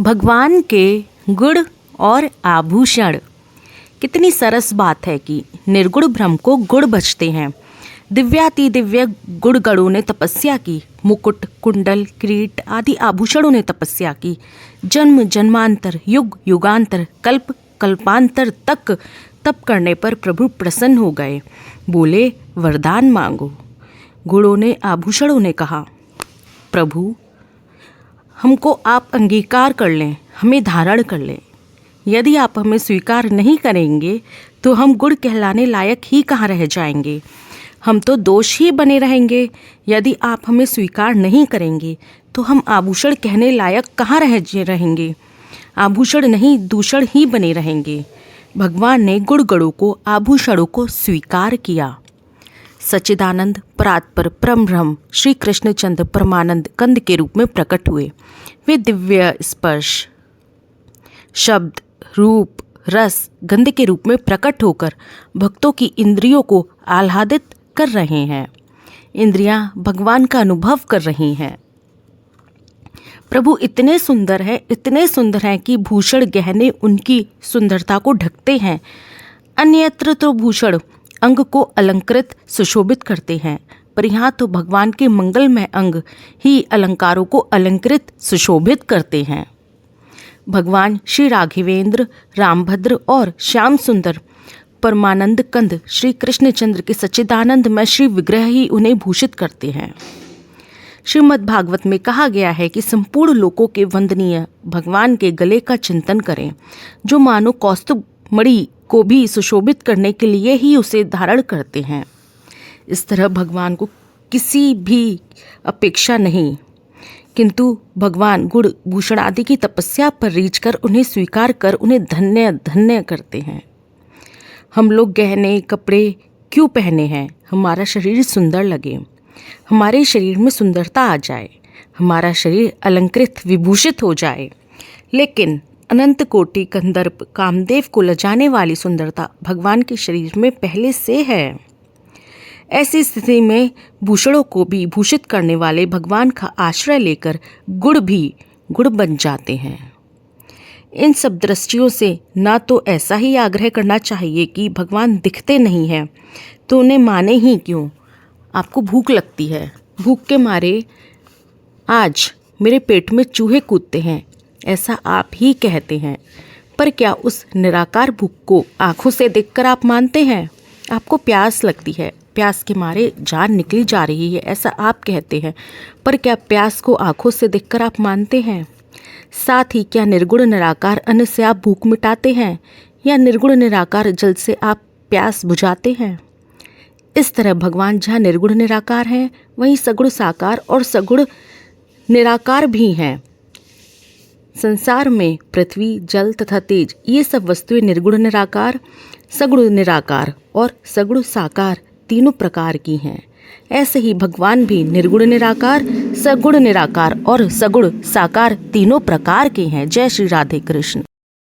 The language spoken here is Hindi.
भगवान के गुण और आभूषण। कितनी सरस बात है कि निर्गुण ब्रह्म को गुण बचते हैं। दिव्याति दिव्य गुण गणों ने तपस्या की, मुकुट, कुंडल, किरीट आदि आभूषणों ने तपस्या की। जन्म जन्मांतर, युग युगांतर, कल्प कल्पांतर तक तप करने पर प्रभु प्रसन्न हो गए। बोले, वरदान मांगो। गुणों ने आभूषणों ने कहा, प्रभु हमको आप अंगीकार कर लें, हमें धारण कर लें। यदि आप हमें स्वीकार नहीं करेंगे तो हम गुण कहलाने लायक ही कहाँ रह जाएंगे, हम तो दोष ही बने रहेंगे। यदि आप हमें स्वीकार नहीं करेंगे तो हम आभूषण कहने लायक कहाँ रहेंगे, आभूषण नहीं दूषण ही बने रहेंगे। भगवान ने गुण गणों को, आभूषणों को स्वीकार किया। सच्चिदानंद परात्पर परम ब्रह्म श्री कृष्णचंद्र परमानंद कंद के रूप में प्रकट हुए। वे दिव्य स्पर्श, शब्द, रूप, रस, गंध के रूप में प्रकट होकर भक्तों की इंद्रियों को आह्लादित कर रहे हैं। इंद्रियां भगवान का अनुभव कर रही हैं। प्रभु इतने सुंदर हैं कि भूषण गहने उनकी सुंदरता को ढकते हैं। अन्यत्र तो भूषण अंग को अलंकृत सुशोभित करते हैं, पर यहाँ तो भगवान के मंगलमय अंग ही अलंकारों को अलंकृत सुशोभित करते हैं। भगवान श्री राघवेंद्र, रामभद्र और श्याम सुंदर परमानंद कंद श्री कृष्णचंद्र के सच्चिदानंदमय श्री विग्रह ही उन्हें भूषित करते हैं। श्रीमद् भागवत में कहा गया है कि संपूर्ण लोकों के वंदनीय भगवान के गले का चिंतन करें, जो मानो कौस्तुभ मणि को भी सुशोभित करने के लिए ही उसे धारण करते हैं। इस तरह भगवान को किसी भी अपेक्षा नहीं, किंतु भगवान गुण भूषण आदि की तपस्या पर रीझ कर उन्हें स्वीकार कर उन्हें धन्य धन्य करते हैं। हम लोग गहने कपड़े क्यों पहने हैं? हमारा शरीर सुंदर लगे, हमारे शरीर में सुंदरता आ जाए, हमारा शरीर अलंकृत विभूषित हो जाए। लेकिन अनंत कोटि कंदर्प कामदेव को लजाने वाली सुंदरता भगवान के शरीर में पहले से है। ऐसी स्थिति में भूषणों को भी भूषित करने वाले भगवान का आश्रय लेकर गुण भी गुण बन जाते हैं। इन सब दृष्टियों से ना तो ऐसा ही आग्रह करना चाहिए कि भगवान दिखते नहीं हैं तो उन्हें माने ही क्यों। आपको भूख लगती है, भूख के मारे आज मेरे पेट में चूहे कूदते हैं, ऐसा आप ही कहते हैं, पर क्या उस निराकार भूख को आंखों से देखकर आप मानते हैं? आपको प्यास लगती है, प्यास के मारे जान निकली जा रही है, ऐसा आप कहते हैं, पर क्या प्यास को आंखों से देखकर आप मानते हैं? साथ ही क्या निर्गुण निराकार अन्न से आप भूख मिटाते हैं, या निर्गुण निराकार जल से आप प्यास बुझाते हैं? इस तरह भगवान जहाँ निर्गुण निराकार हैं, वहीं सगुण साकार और सगुण निराकार भी हैं। संसार में पृथ्वी, जल तथा तेज ये सब वस्तुएं निर्गुण निराकार, सगुण निराकार और सगुण साकार तीनों प्रकार की हैं। ऐसे ही भगवान भी निर्गुण निराकार, सगुण निराकार और सगुण साकार तीनों प्रकार के हैं। जय श्री राधे कृष्ण।